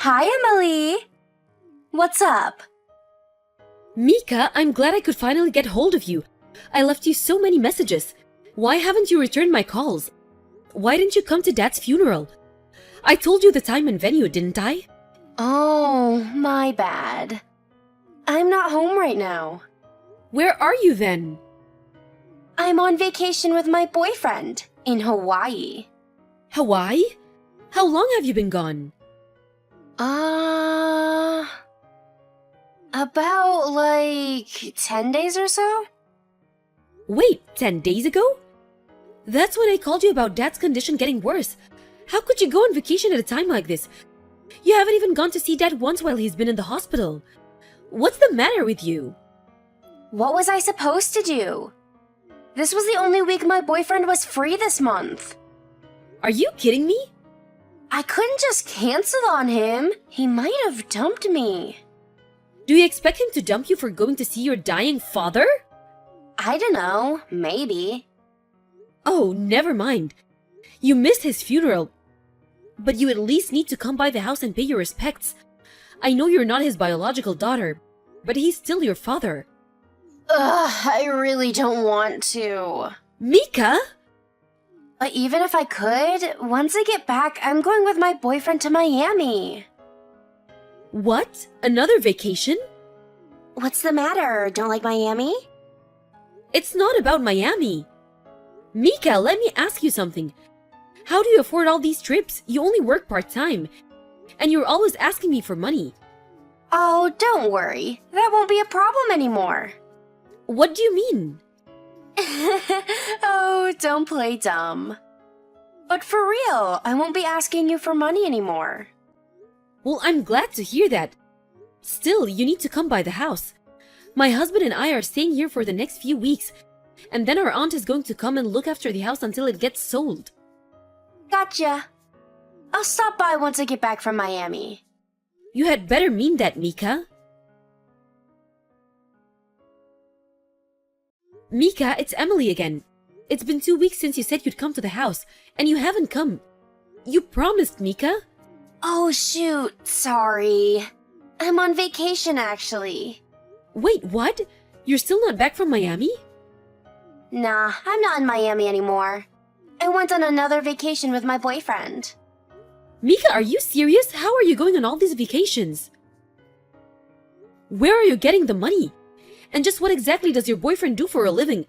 Hi, Emily. What's up? Mika, I'm glad I could finally get hold of you. I left you so many messages. Why haven't you returned my calls? Why didn't you come to Dad's funeral? I told you the time and venue, didn't I? Oh, my bad. I'm not home right now. Where are you then? I'm on vacation with my boyfriend in Hawaii. Hawaii? How long have you been gone? About 10 days or so? Wait, 10 days ago? That's when I called you about Dad's condition getting worse. How could you go on vacation at a time like this? You haven't even gone to see Dad once while he's been in the hospital. What's the matter with you? What was I supposed to do? This was the only week my boyfriend was free this month. Are you kidding me? I couldn't just cancel on him. He might have dumped me. Do you expect him to dump you for going to see your dying father? I don't know. Maybe. Oh, never mind. You missed his funeral. But you at least need to come by the house and pay your respects. I know you're not his biological daughter, but he's still your father. I really don't want to. Mika? But even if I could, once I get back, I'm going with my boyfriend to Miami. What? Another vacation? What's the matter? Don't like Miami? It's not about Miami. Mika, let me ask you something. How do you afford all these trips? You only work part-time. And you're always asking me for money. Oh, don't worry. That won't be a problem anymore. What do you mean? Oh, don't play dumb. But for real, I won't be asking you for money anymore. Well, I'm glad to hear that. Still, you need to come by the house. My husband and I are staying here for the next few weeks, and then our aunt is going to come and look after the house until it gets sold. Gotcha. I'll stop by once I get back from Miami. You had better mean that, Mika. Mika, it's Emily again. It's been 2 weeks since you said you'd come to the house, and you haven't come. You promised, Mika. Oh, shoot. Sorry. I'm on vacation, actually. Wait, what? You're still not back from Miami? Nah, I'm not in Miami anymore. I went on another vacation with my boyfriend. Mika, are you serious? How are you going on all these vacations? Where are you getting the money? And just what exactly does your boyfriend do for a living?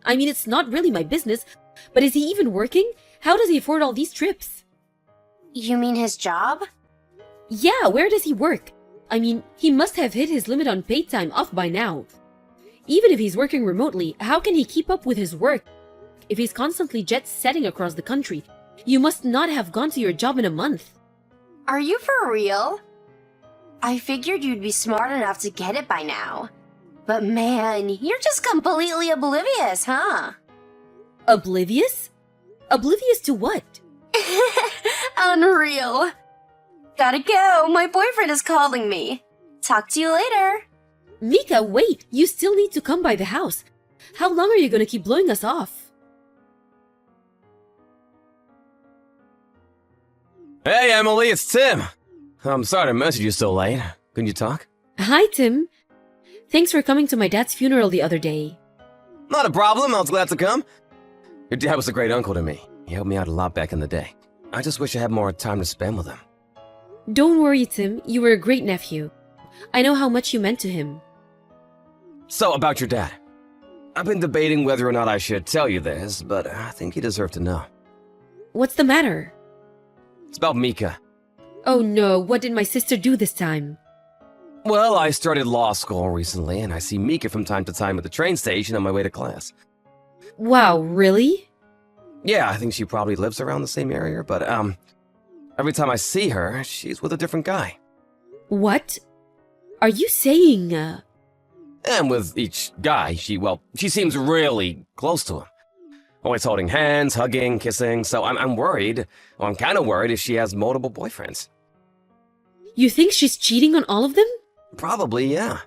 I mean, it's not really my business, but is he even working? How does he afford all these trips? You mean his job? Yeah, where does he work? I mean, he must have hit his limit on paid time off by now. Even if he's working remotely, how can he keep up with his work? If he's constantly jet-setting across the country, you must not have gone to your job in a month. Are you for real? I figured you'd be smart enough to get it by now. But man, you're just completely oblivious, huh? Oblivious? Oblivious to what? Unreal. Gotta go, my boyfriend is calling me. Talk to you later. Mika, wait! You still need to come by the house. How long are you gonna keep blowing us off? Hey, Emily, it's Tim. I'm sorry to message you so late. Can you talk? Hi, Tim. Thanks for coming to my dad's funeral the other day. Not a problem, I was glad to come. Your dad was a great uncle to me. He helped me out a lot back in the day. I just wish I had more time to spend with him. Don't worry, Tim. You were a great nephew. I know how much you meant to him. So, about your dad. I've been debating whether or not I should tell you this, but I think you deserve to know. What's the matter? It's about Mika. Oh no, what did my sister do this time? Well, I started law school recently, and I see Mika from time to time at the train station on my way to class. Wow, really? Yeah, I think she probably lives around the same area, but, every time I see her, she's with a different guy. What? Are you saying, And with each guy, she seems really close to him. Always holding hands, hugging, kissing, so I'm worried, or I'm kind of worried if she has multiple boyfriends. You think she's cheating on all of them? Probably, yeah.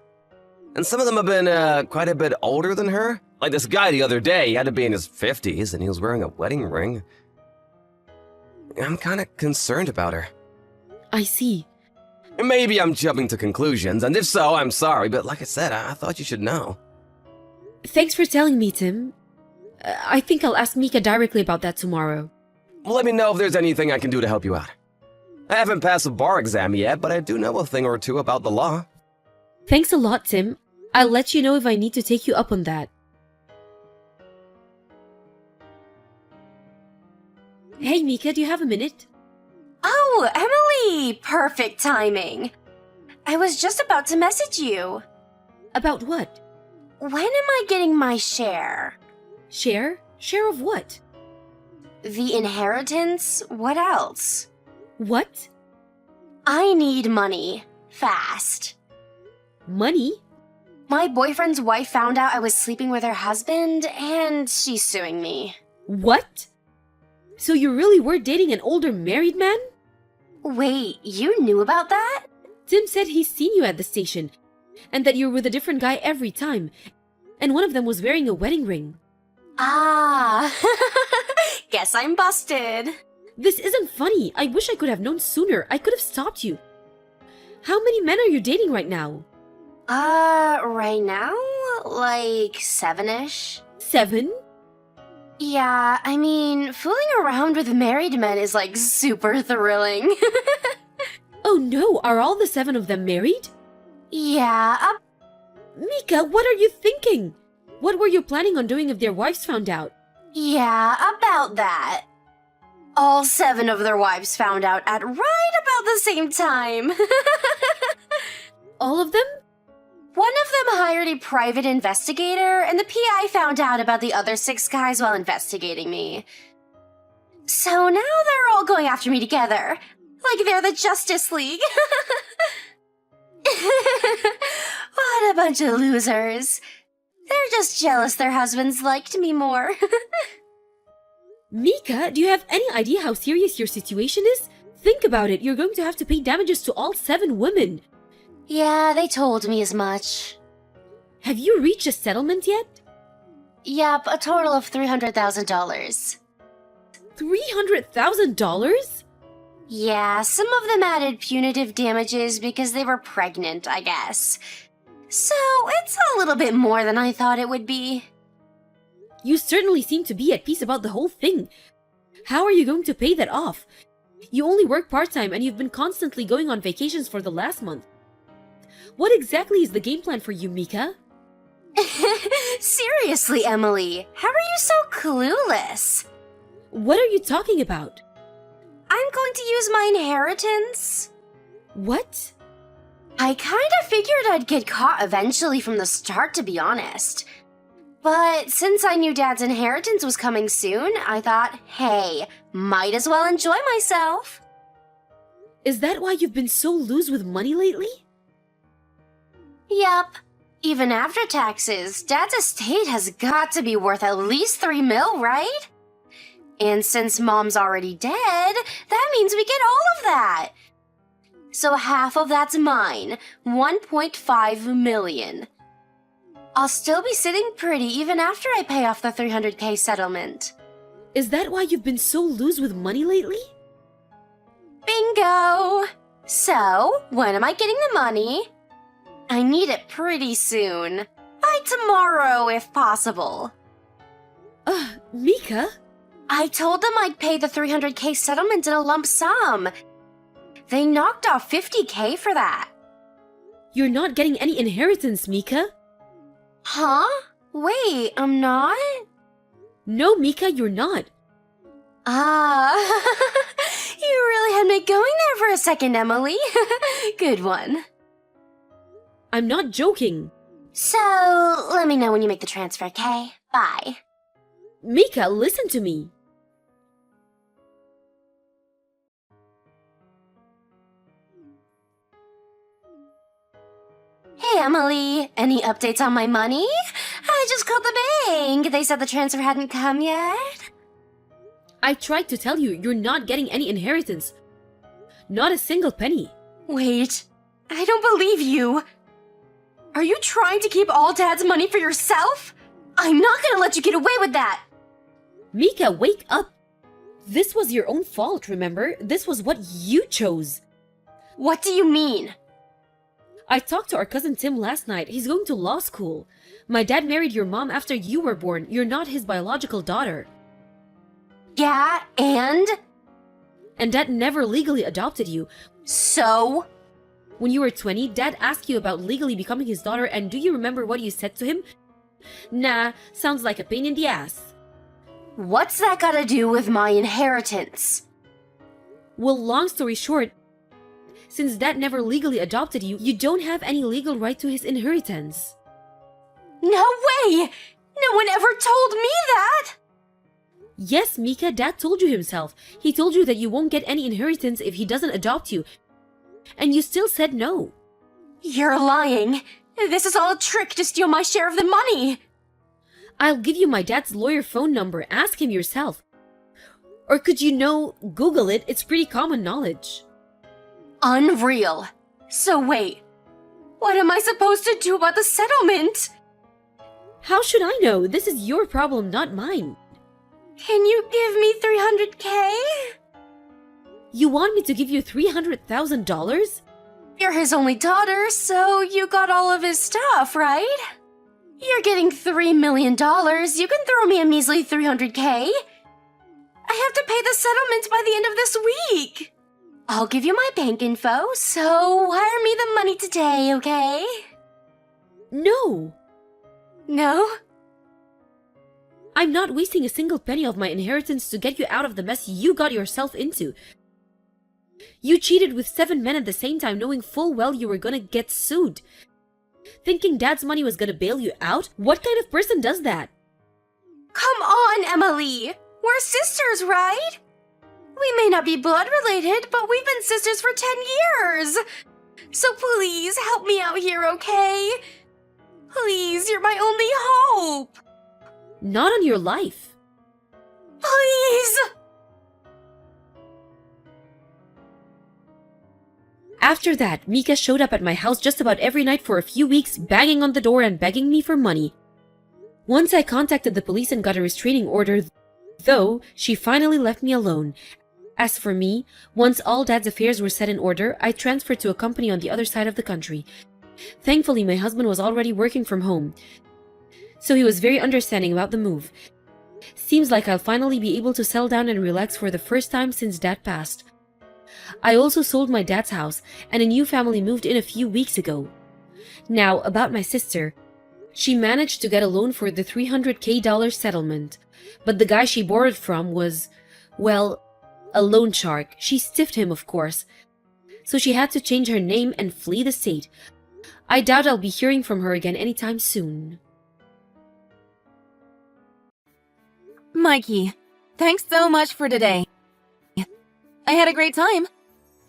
And some of them have been, quite a bit older than her. Like this guy the other day, he had to be in his 50s, and he was wearing a wedding ring. I'm kind of concerned about her. I see. Maybe I'm jumping to conclusions, and if so, I'm sorry, but like I said, I thought you should know. Thanks for telling me, Tim. I think I'll ask Mika directly about that tomorrow. Let me know if there's anything I can do to help you out. I haven't passed a bar exam yet, but I do know a thing or two about the law. Thanks a lot, Tim. I'll let you know if I need to take you up on that. Hey, Mika, do you have a minute? Oh, Emily! Perfect timing. I was just about to message you. About what? When am I getting my share? Share? Share of what? The inheritance? What else? What? I need money. Fast. Money? My boyfriend's wife found out I was sleeping with her husband, and she's suing me. What? So you really were dating an older married man? Wait, you knew about that? Tim said he's seen you at the station, and that you're with a different guy every time, and one of them was wearing a wedding ring. Ah, guess I'm busted. This isn't funny. I wish I could have known sooner. I could have stopped you. How many men are you dating right now? Right now? Like 7-ish? 7? Yeah, I mean, fooling around with married men is like super thrilling. Oh no, are all the 7 of them married? Yeah, Mika, what are you thinking? What were you planning on doing if their wives found out? yeah, about that. All 7 of their wives found out at right about the same time. All of them? One of them hired a private investigator, and the PI found out about the other 6 guys while investigating me. So now they're all going after me together, like they're the Justice League. What a bunch of losers. They're just jealous their husbands liked me more. Mika, do you have any idea how serious your situation is? Think about it. You're going to have to pay damages to all 7 women. Yeah, they told me as much. Have you reached a settlement yet? Yep, a total of $300,000. $300,000? Yeah, some of them added punitive damages because they were pregnant, I guess. So, it's a little bit more than I thought it would be. You certainly seem to be at peace about the whole thing. How are you going to pay that off? You only work part-time and you've been constantly going on vacations for the last month. What exactly is the game plan for you, Mika? Seriously, Emily, how are you so clueless? What are you talking about? I'm going to use my inheritance. What? I kind of figured I'd get caught eventually from the start, to be honest. But since I knew Dad's inheritance was coming soon, I thought, hey, might as well enjoy myself. Is that why you've been so loose with money lately? Yep. Even after taxes, Dad's estate has got to be worth at least $3 million, right? And since Mom's already dead, that means we get all of that. So half of that's mine, $1.5 million. I'll still be sitting pretty even after I pay off the $300K settlement. Is that why you've been so loose with money lately? Bingo! So, when am I getting the money? I need it pretty soon. By tomorrow, if possible. Mika? I told them I'd pay the $300K settlement in a lump sum. They knocked off $50K for that. You're not getting any inheritance, Mika. Huh? Wait, I'm not? No, Mika, you're not. Ah, you really had me going there for a second, Emily. Good one. I'm not joking. So, let me know when you make the transfer, okay? Bye. Mika, listen to me. Hey, Emily. Any updates on my money? I just called the bank. They said the transfer hadn't come yet. I tried to tell you, you're not getting any inheritance. Not a single penny. Wait, I don't believe you. Are you trying to keep all Dad's money for yourself? I'm not gonna let you get away with that. Mika, wake up. This was your own fault, remember? This was what you chose. What do you mean? I talked to our cousin Tim last night. He's going to law school. My dad married your mom after you were born. You're not his biological daughter. Yeah, and? And Dad never legally adopted you. So? When you were 20, Dad asked you about legally becoming his daughter, and do you remember what you said to him? Nah, sounds like a pain in the ass. What's that gotta do with my inheritance? Well, long story short, since Dad never legally adopted you, you don't have any legal right to his inheritance. No way! No one ever told me that! Yes, Mika, Dad told you himself. He told you that you won't get any inheritance if he doesn't adopt you. And you still said no. You're lying. This is all a trick to steal my share of the money. I'll give you my dad's lawyer phone number. Ask him yourself. Or could you Google it? It's pretty common knowledge. Unreal. So wait, what am I supposed to do about the settlement? How should I know? This is your problem, not mine. Can you give me $300K? You want me to give you $300,000? You're his only daughter, so you got all of his stuff, right? You're getting $3 million. You can throw me a measly $300K. I have to pay the settlement by the end of this week. I'll give you my bank info, so wire me the money today, okay? No. No? I'm not wasting a single penny of my inheritance to get you out of the mess you got yourself into. You cheated with 7 men at the same time, knowing full well you were gonna get sued. Thinking Dad's money was gonna bail you out? What kind of person does that? Come on, Emily. We're sisters, right? We may not be blood related, but we've been sisters for 10 years. So please help me out here, okay? Please, you're my only hope. Not on your life. Please! After that, Mika showed up at my house just about every night for a few weeks, banging on the door and begging me for money. Once I contacted the police and got a restraining order, though, she finally left me alone. As for me, once all Dad's affairs were set in order, I transferred to a company on the other side of the country. Thankfully, my husband was already working from home, so he was very understanding about the move. Seems like I'll finally be able to settle down and relax for the first time since Dad passed. I also sold my dad's house, and a new family moved in a few weeks ago. Now, about my sister. She managed to get a loan for the $300K settlement, but the guy she borrowed from was, well, a loan shark. She stiffed him, of course. So she had to change her name and flee the state. I doubt I'll be hearing from her again anytime soon. Mikey, thanks so much for today. I had a great time.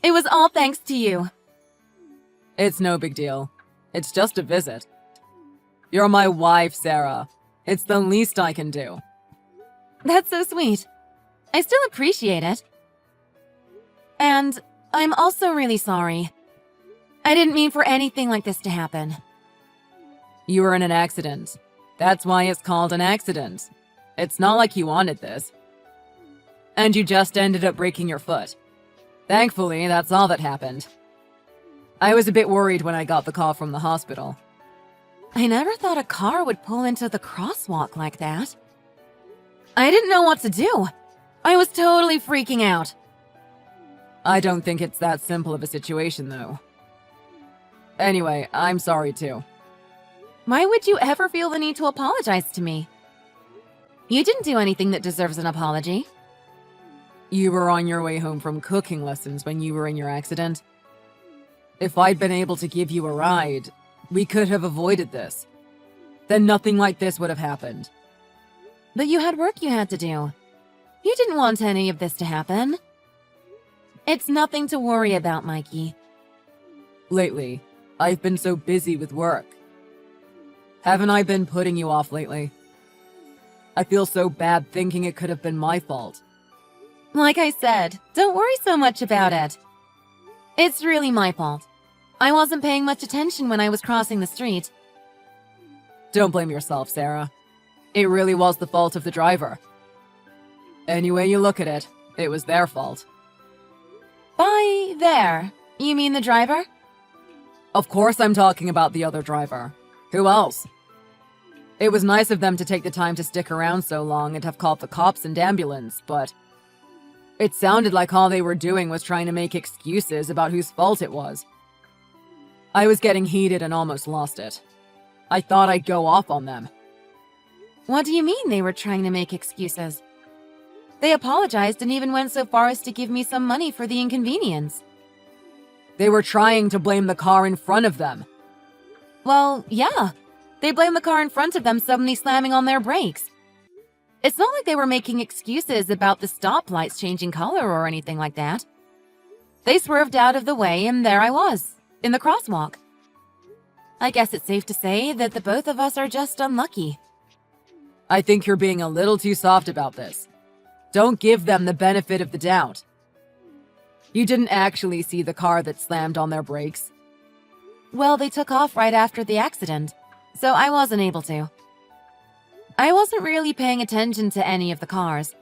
It was all thanks to you. It's no big deal. It's just a visit. You're my wife, Sarah. It's the least I can do. That's so sweet. I still appreciate it. And I'm also really sorry. I didn't mean for anything like this to happen. You were in an accident. That's why it's called an accident. It's not like you wanted this. And you just ended up breaking your foot. Thankfully, that's all that happened. I was a bit worried when I got the call from the hospital. I never thought a car would pull into the crosswalk like that. I didn't know what to do. I was totally freaking out. I don't think it's that simple of a situation, though. Anyway, I'm sorry too. Why would you ever feel the need to apologize to me? You didn't do anything that deserves an apology. You were on your way home from cooking lessons when you were in your accident. If I'd been able to give you a ride, we could have avoided this. Then nothing like this would have happened. But you had work you had to do. You didn't want any of this to happen. It's nothing to worry about, Mikey. Lately, I've been so busy with work. Haven't I been putting you off lately? I feel so bad thinking it could have been my fault. Like I said, don't worry so much about it. It's really my fault. I wasn't paying much attention when I was crossing the street. Don't blame yourself, Sarah. It really was the fault of the driver. Any way you look at it, it was their fault. By there, You mean the driver? Of course I'm talking about the other driver. Who else? It was nice of them to take the time to stick around so long and have called the cops and ambulance, but it sounded like all they were doing was trying to make excuses about whose fault it was. I was getting heated and almost lost it. I thought I'd go off on them. What do you mean they were trying to make excuses? They apologized and even went so far as to give me some money for the inconvenience. They were trying to blame the car in front of them. Well, yeah. They blamed the car in front of them suddenly slamming on their brakes. It's not like they were making excuses about the stoplights changing color or anything like that. They swerved out of the way and there I was, in the crosswalk. I guess it's safe to say that the both of us are just unlucky. I think you're being a little too soft about this. Don't give them the benefit of the doubt. You didn't actually see the car that slammed on their brakes. Well, they took off right after the accident, so I wasn't able to. I wasn't really paying attention to any of the cars.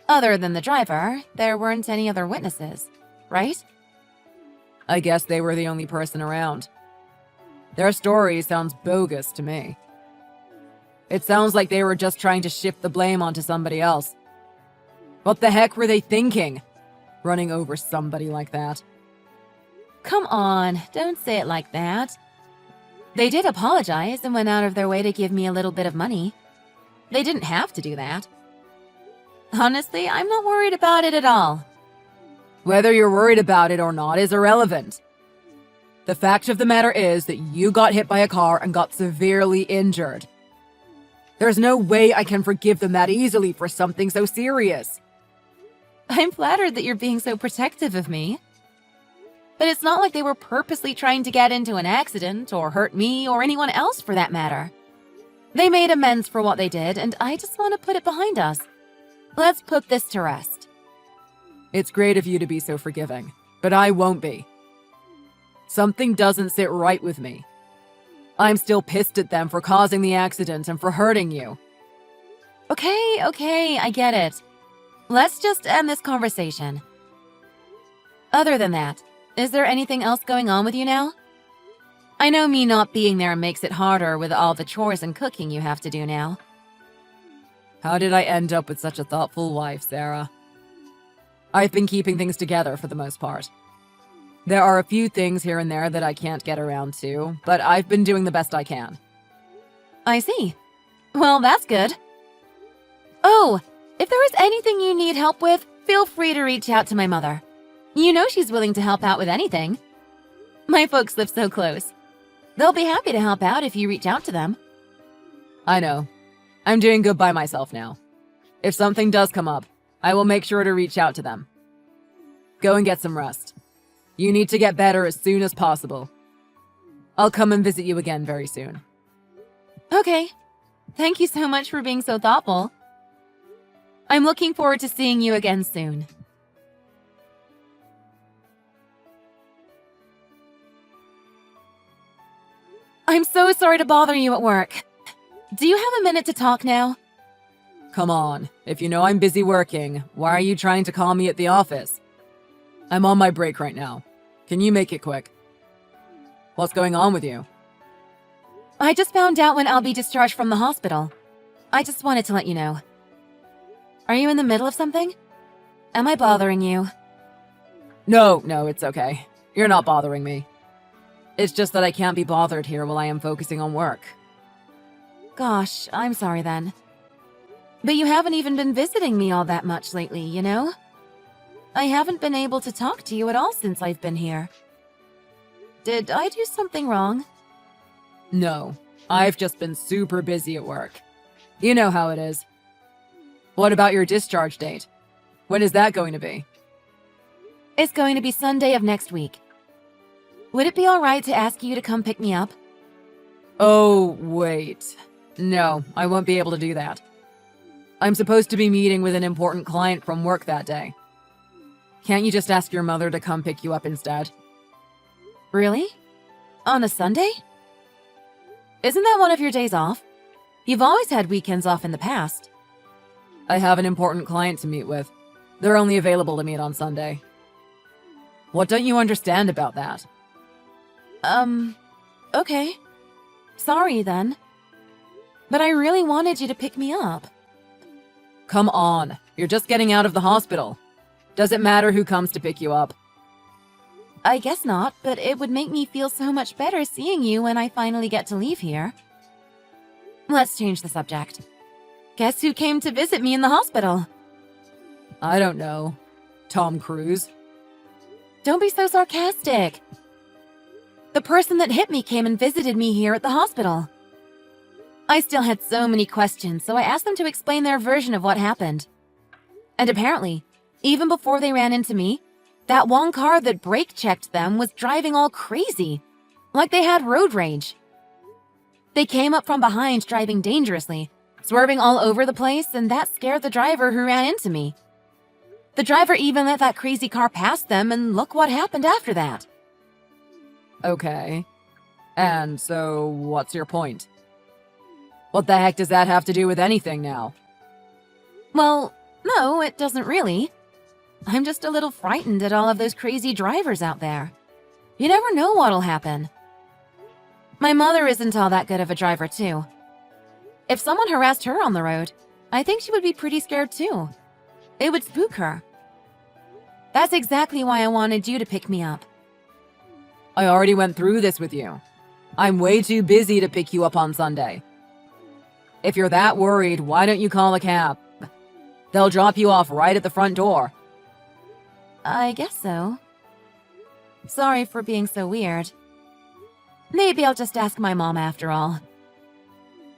Other than the driver, there weren't any other witnesses, right? I guess they were the only person around. Their story sounds bogus to me. It sounds like they were just trying to shift the blame onto somebody else. What the heck were they thinking? Running over somebody like that. Come on, don't say it like that. They did apologize and went out of their way to give me a little bit of money. They didn't have to do that. Honestly, I'm not worried about it at all. Whether you're worried about it or not is irrelevant. The fact of the matter is that you got hit by a car and got severely injured. There's no way I can forgive them that easily for something so serious. I'm flattered that you're being so protective of me. But it's not like they were purposely trying to get into an accident or hurt me or anyone else for that matter. They made amends for what they did, and I just want to put it behind us. Let's put this to rest. It's great of you to be so forgiving, but I won't be. Something doesn't sit right with me. I'm still pissed at them for causing the accident and for hurting you. Okay, I get it. Let's just end this conversation. Other than that, is there anything else going on with you now? I know me not being there makes it harder with all the chores and cooking you have to do now. How did I end up with such a thoughtful wife, Sarah? I've been keeping things together for the most part. There are a few things here and there that I can't get around to, but I've been doing the best I can. I see. Well, that's good. Oh, if there is anything you need help with, feel free to reach out to my mother. You know she's willing to help out with anything. My folks live so close. They'll be happy to help out if you reach out to them. I know. I'm doing good by myself now. If something does come up, I will make sure to reach out to them. Go and get some rest. You need to get better as soon as possible. I'll come and visit you again very soon. Okay. Thank you so much for being so thoughtful. I'm looking forward to seeing you again soon. I'm so sorry to bother you at work. Do you have a minute to talk now? Come on. If you know I'm busy working, why are you trying to call me at the office? I'm on my break right now. Can you make it quick? What's going on with you? I just found out when I'll be discharged from the hospital. I just wanted to let you know. Are you in the middle of something? Am I bothering you? No, it's okay. You're not bothering me. It's just that I can't be bothered here while I am focusing on work. Gosh, I'm sorry then. But you haven't even been visiting me all that much lately, you know? I haven't been able to talk to you at all since I've been here. Did I do something wrong? No, I've just been super busy at work. You know how it is. What about your discharge date? When is that going to be? It's going to be Sunday of next week. Would it be alright to ask you to come pick me up? Oh, wait. No, I won't be able to do that. I'm supposed to be meeting with an important client from work that day. Can't you just ask your mother to come pick you up instead? Really? On a Sunday? Isn't that one of your days off? You've always had weekends off in the past. I have an important client to meet with. They're only available to meet on Sunday. What don't you understand about that? Okay. Sorry then. But I really wanted you to pick me up. Come on, you're just getting out of the hospital. Does it matter who comes to pick you up? I guess not, but it would make me feel so much better seeing you when I finally get to leave here. Let's change the subject. Guess who came to visit me in the hospital? I don't know. Tom Cruise? Don't be so sarcastic. The person that hit me came and visited me here at the hospital. I still had so many questions, so I asked them to explain their version of what happened. And apparently, even before they ran into me, that one car that brake-checked them was driving all crazy, like they had road rage. They came up from behind driving dangerously, swerving all over the place, and that scared the driver who ran into me. The driver even let that crazy car pass them, and look what happened after that. Okay. And so, what's your point? What the heck does that have to do with anything now? Well, no, it doesn't really. I'm just a little frightened at all of those crazy drivers out there. You never know what'll happen. My mother isn't all that good of a driver, too. If someone harassed her on the road, I think she would be pretty scared, too. It would spook her. That's exactly why I wanted you to pick me up. I already went through this with you. I'm way too busy to pick you up on Sunday. If you're that worried, why don't you call a cab? They'll drop you off right at the front door. I guess so. Sorry for being so weird. Maybe I'll just ask my mom after all.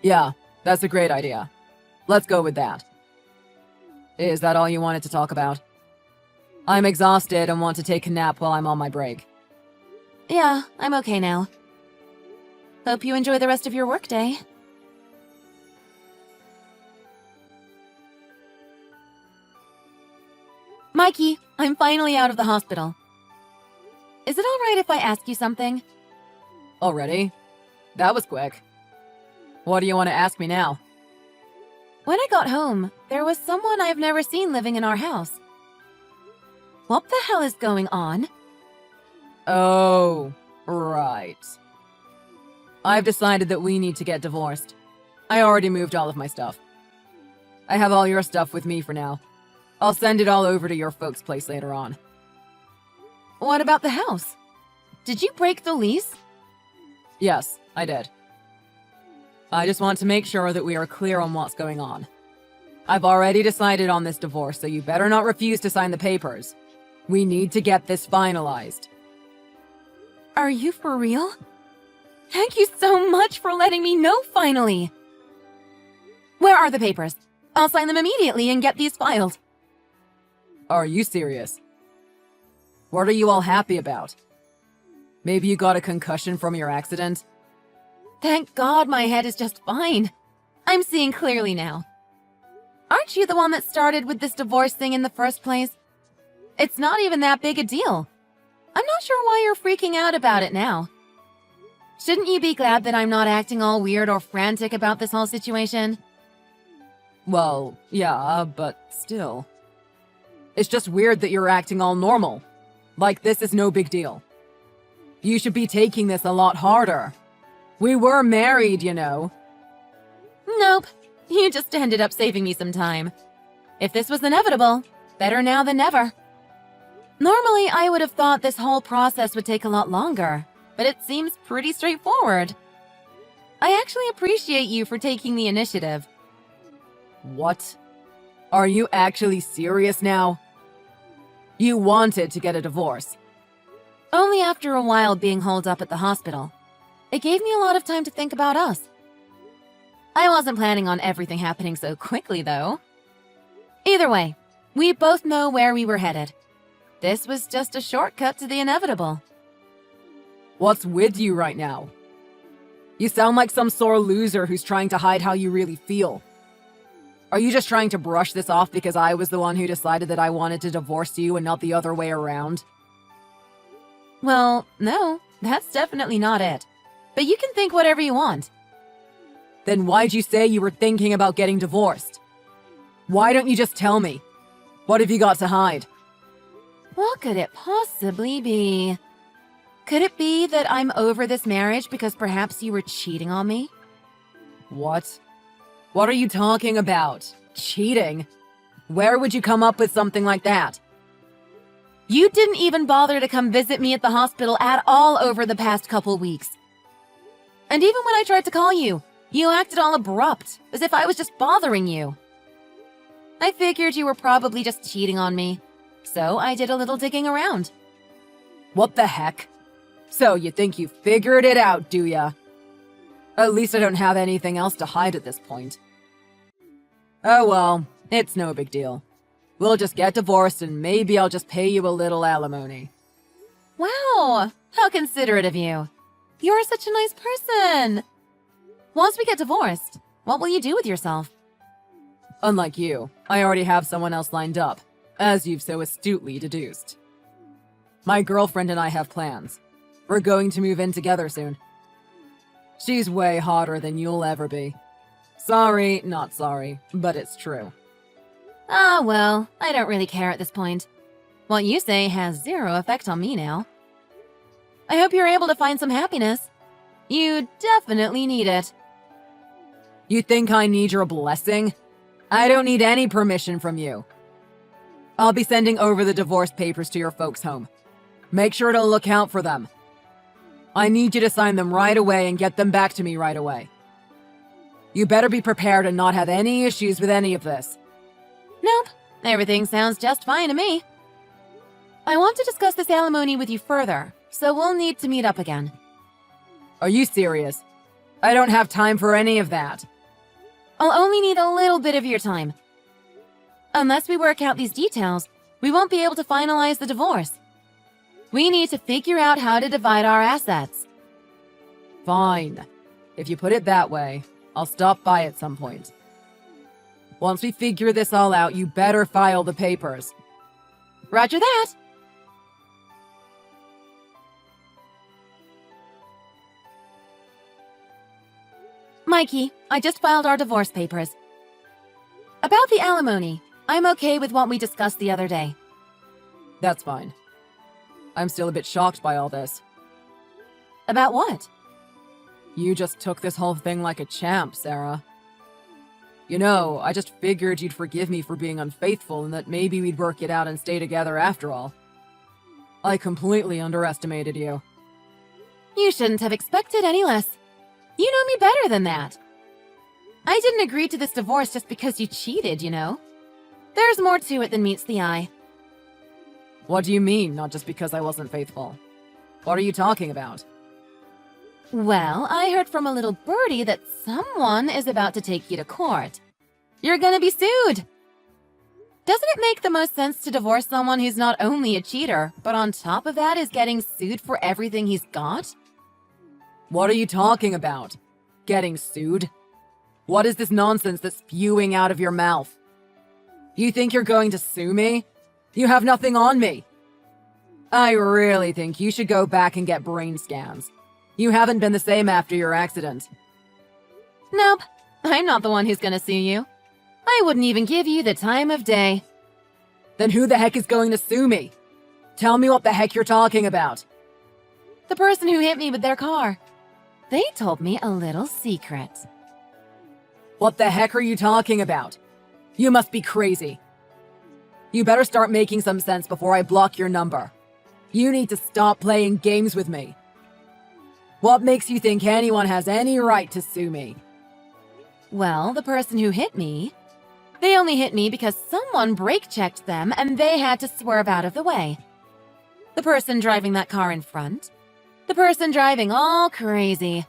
Yeah, that's a great idea. Let's go with that. Is that all you wanted to talk about? I'm exhausted and want to take a nap while I'm on my break. Yeah, I'm okay now. Hope you enjoy the rest of your workday. Mikey, I'm finally out of the hospital. Is it alright if I ask you something? Already? That was quick. What do you want to ask me now? When I got home, there was someone I've never seen living in our house. What the hell is going on? Oh, right. I've decided that we need to get divorced. I already moved all of my stuff. I have all your stuff with me for now. I'll send it all over to your folks' place later on. What about the house? Did you break the lease? Yes, I did. I just want to make sure that we are clear on what's going on. I've already decided on this divorce, so you better not refuse to sign the papers. We need to get this finalized. Are you for real? Thank you so much for letting me know finally. Where are the papers? I'll sign them immediately and get these filed. Are you serious? What are you all happy about? Maybe you got a concussion from your accident? Thank God my head is just fine. I'm seeing clearly now. Aren't you the one that started with this divorce thing in the first place? It's not even that big a deal. I'm not sure why you're freaking out about it now. Shouldn't you be glad that I'm not acting all weird or frantic about this whole situation? Well, yeah, but still. It's just weird that you're acting all normal. Like this is no big deal. You should be taking this a lot harder. We were married, you know. Nope. You just ended up saving me some time. If this was inevitable, better now than never. Normally, I would have thought this whole process would take a lot longer, but it seems pretty straightforward. I actually appreciate you for taking the initiative. What? Are you actually serious now? You wanted to get a divorce. Only after a while being holed up at the hospital. It gave me a lot of time to think about us. I wasn't planning on everything happening so quickly, though. Either way, we both know where we were headed. This was just a shortcut to the inevitable. What's with you right now? You sound like some sore loser who's trying to hide how you really feel. Are you just trying to brush this off because I was the one who decided that I wanted to divorce you and not the other way around? Well, no, that's definitely not it. But you can think whatever you want. Then why'd you say you were thinking about getting divorced? Why don't you just tell me? What have you got to hide? What could it possibly be? Could it be that I'm over this marriage because perhaps you were cheating on me? What? What are you talking about? Cheating? Where would you come up with something like that? You didn't even bother to come visit me at the hospital at all over the past couple weeks. And even when I tried to call you, you acted all abrupt, as if I was just bothering you. I figured you were probably just cheating on me, so I did a little digging around. What the heck? So you think you figured it out, do ya? At least I don't have anything else to hide at this point. Oh well, it's no big deal. We'll just get divorced and maybe I'll just pay you a little alimony. Wow, how considerate of you. You're such a nice person. Once we get divorced, what will you do with yourself? Unlike you, I already have someone else lined up, as you've so astutely deduced. My girlfriend and I have plans. We're going to move in together soon. She's way hotter than you'll ever be. Sorry, not sorry, but it's true. Ah, well, I don't really care at this point. What you say has zero effect on me now. I hope you're able to find some happiness. You definitely need it. You think I need your blessing? I don't need any permission from you. I'll be sending over the divorce papers to your folks' home. Make sure to look out for them. I need you to sign them right away and get them back to me right away. You better be prepared and not have any issues with any of this. Nope, everything sounds just fine to me. I want to discuss this alimony with you further, so we'll need to meet up again. Are you serious? I don't have time for any of that. I'll only need a little bit of your time. Unless we work out these details, we won't be able to finalize the divorce. We need to figure out how to divide our assets. Fine. If you put it that way, I'll stop by at some point. Once we figure this all out, you better file the papers. Roger that! Mikey, I just filed our divorce papers. About the alimony, I'm okay with what we discussed the other day. That's fine. I'm still a bit shocked by all this. About what? You just took this whole thing like a champ, Sarah. You know, I just figured you'd forgive me for being unfaithful and that maybe we'd work it out and stay together after all. I completely underestimated you. You shouldn't have expected any less. You know me better than that. I didn't agree to this divorce just because you cheated, you know. There's more to it than meets the eye. What do you mean, not just because I wasn't faithful? What are you talking about? Well, I heard from a little birdie that someone is about to take you to court. You're gonna be sued. Doesn't it make the most sense to divorce someone who's not only a cheater, but on top of that is getting sued for everything he's got? What are you talking about? Getting sued? What is this nonsense that's spewing out of your mouth? You think you're going to sue me? You have nothing on me. I really think you should go back and get brain scans. You haven't been the same after your accident. Nope, I'm not the one who's gonna sue you. I wouldn't even give you the time of day. Then who the heck is going to sue me? Tell me what the heck you're talking about. The person who hit me with their car. They told me a little secret. What the heck are you talking about? You must be crazy. You better start making some sense before I block your number. You need to stop playing games with me. What makes you think anyone has any right to sue me? Well, the person who hit me, they only hit me because someone brake-checked them and they had to swerve out of the way. The person driving that car in front. The person driving all crazy.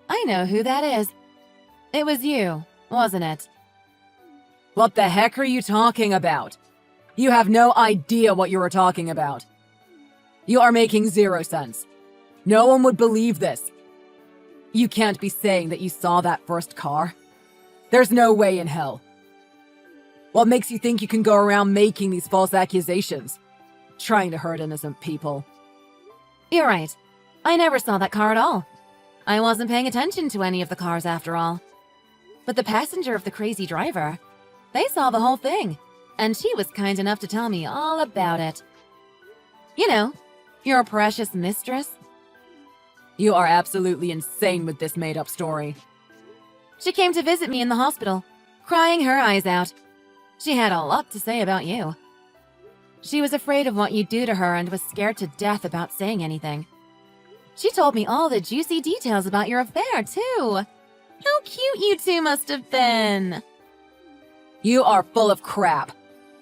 I know who that is. It was you, wasn't it? What the heck are you talking about? You have no idea what you are talking about. You are making zero sense. No one would believe this. You can't be saying that you saw that first car. There's no way in hell. What makes you think you can go around making these false accusations? Trying to hurt innocent people. You're right. I never saw that car at all. I wasn't paying attention to any of the cars after all. But the passenger of the crazy driver, they saw the whole thing, and she was kind enough to tell me all about it. You know, your precious mistress. You are absolutely insane with this made-up story. She came to visit me in the hospital, crying her eyes out. She had a lot to say about you. She was afraid of what you'd do to her and was scared to death about saying anything. She told me all the juicy details about your affair, too. How cute you two must have been. You are full of crap.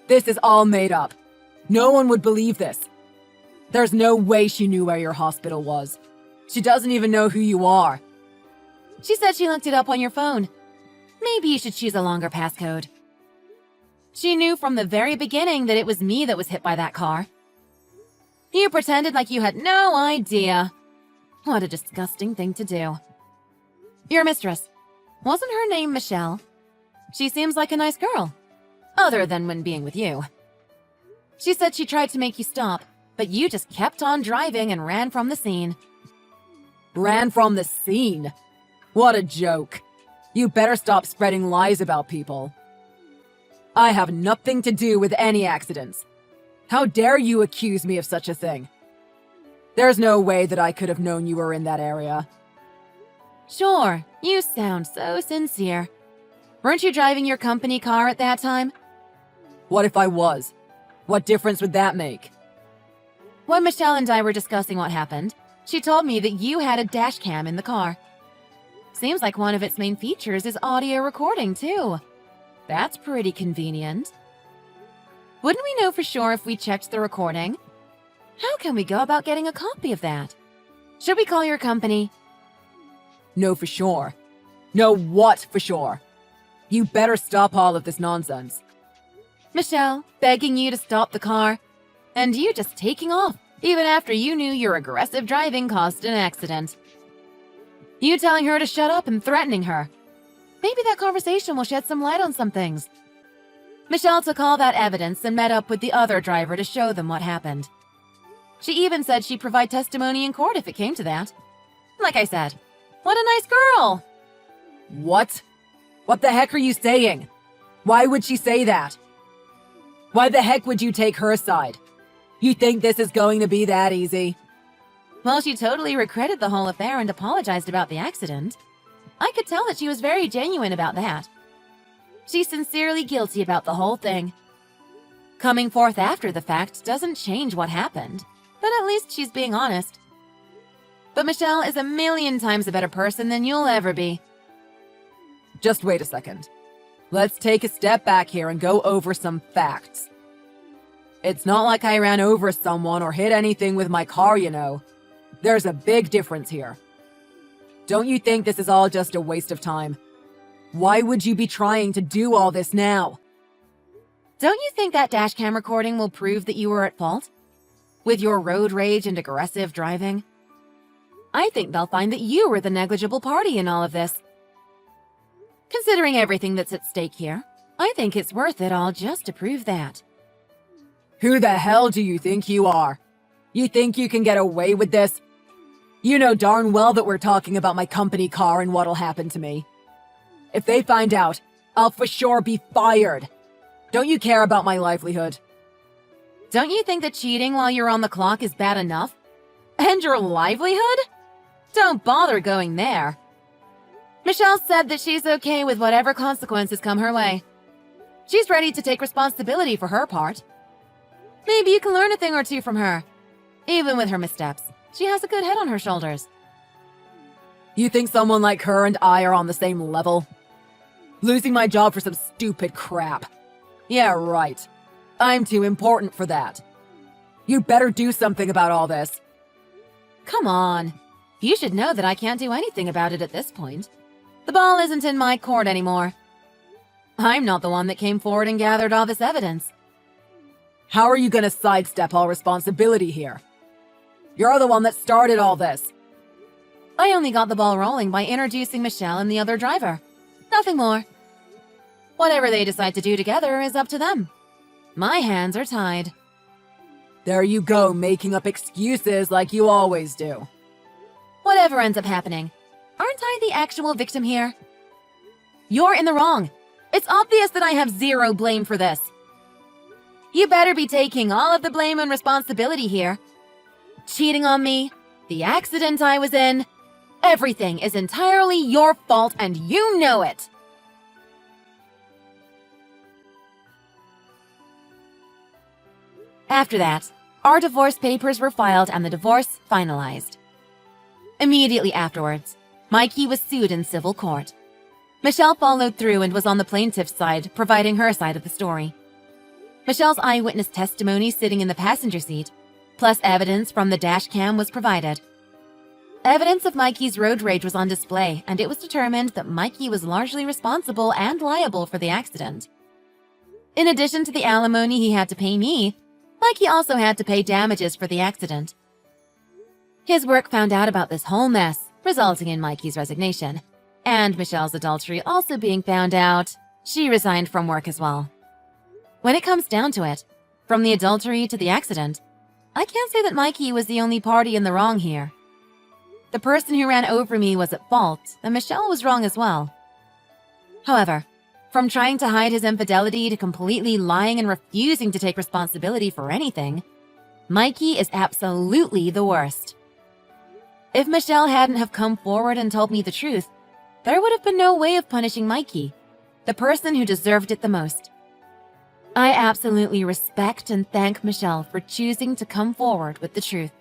This is all made up. No one would believe this. There's no way she knew where your hospital was. She doesn't even know who you are. She said she looked it up on your phone. Maybe you should choose a longer passcode. She knew from the very beginning that it was me that was hit by that car. You pretended like you had no idea. What a disgusting thing to do. Your mistress. Wasn't her name Michelle? She seems like a nice girl. Other than when being with you. She said she tried to make you stop, but you just kept on driving and ran from the scene. Ran from the scene? What a joke. You better stop spreading lies about people. I have nothing to do with any accidents. How dare you accuse me of such a thing? There's no way that I could have known you were in that area. Sure, you sound so sincere. Weren't you driving your company car at that time? What if I was? What difference would that make? When Michelle and I were discussing what happened, she told me that you had a dash cam in the car. Seems like one of its main features is audio recording, too. That's pretty convenient. Wouldn't we know for sure if we checked the recording? How can we go about getting a copy of that? Should we call your company? No, for sure. No, what for sure? You better stop all of this nonsense. Michelle begging you to stop the car, and you just taking off, even after you knew your aggressive driving caused an accident. You telling her to shut up and threatening her. Maybe that conversation will shed some light on some things. Michelle took all that evidence and met up with the other driver to show them what happened. She even said she'd provide testimony in court if it came to that. Like I said, what a nice girl! What? What the heck are you saying? Why would she say that? Why the heck would you take her side? You think this is going to be that easy? Well, she totally regretted the whole affair and apologized about the accident. I could tell that she was very genuine about that. She's sincerely guilty about the whole thing. Coming forth after the fact doesn't change what happened, but at least she's being honest. But Michelle is a million times a better person than you'll ever be. Just wait a second. Let's take a step back here and go over some facts. It's not like I ran over someone or hit anything with my car, you know. There's a big difference here. Don't you think this is all just a waste of time? Why would you be trying to do all this now? Don't you think that dashcam recording will prove that you were at fault? With your road rage and aggressive driving? I think they'll find that you were the negligible party in all of this. Considering everything that's at stake here, I think it's worth it all just to prove that. Who the hell do you think you are? You think you can get away with this? You know darn well that we're talking about my company car and what'll happen to me. If they find out, I'll for sure be fired. Don't you care about my livelihood? Don't you think that cheating while you're on the clock is bad enough? And your livelihood? Don't bother going there. Michelle said that she's okay with whatever consequences come her way. She's ready to take responsibility for her part. Maybe you can learn a thing or two from her. Even with her missteps, she has a good head on her shoulders. You think someone like her and I are on the same level? Losing my job for some stupid crap. Yeah, right. I'm too important for that. You better do something about all this. Come on. You should know that I can't do anything about it at this point. The ball isn't in my court anymore. I'm not the one that came forward and gathered all this evidence. How are you gonna sidestep all responsibility here? You're the one that started all this. I only got the ball rolling by introducing Michelle and the other driver. Nothing more. Whatever they decide to do together is up to them. My hands are tied. There you go, making up excuses like you always do. Whatever ends up happening, aren't I the actual victim here? You're in the wrong. It's obvious that I have zero blame for this. You better be taking all of the blame and responsibility here. Cheating on me, the accident I was in, everything is entirely your fault and you know it. After that, our divorce papers were filed and the divorce finalized. Immediately afterwards, Mikey was sued in civil court. Michelle followed through and was on the plaintiff's side, providing her side of the story. Michelle's eyewitness testimony sitting in the passenger seat, plus evidence from the dash cam was provided. Evidence of Mikey's road rage was on display, and it was determined that Mikey was largely responsible and liable for the accident. In addition to the alimony he had to pay me, Mikey also had to pay damages for the accident. His work found out about this whole mess, resulting in Mikey's resignation, and Michelle's adultery also being found out. She resigned from work as well. When it comes down to it, from the adultery to the accident, I can't say that Mikey was the only party in the wrong here. The person who ran over me was at fault, and Michelle was wrong as well. However, from trying to hide his infidelity to completely lying and refusing to take responsibility for anything, Mikey is absolutely the worst. If Michelle hadn't have come forward and told me the truth, there would have been no way of punishing Mikey, the person who deserved it the most. I absolutely respect and thank Michelle for choosing to come forward with the truth.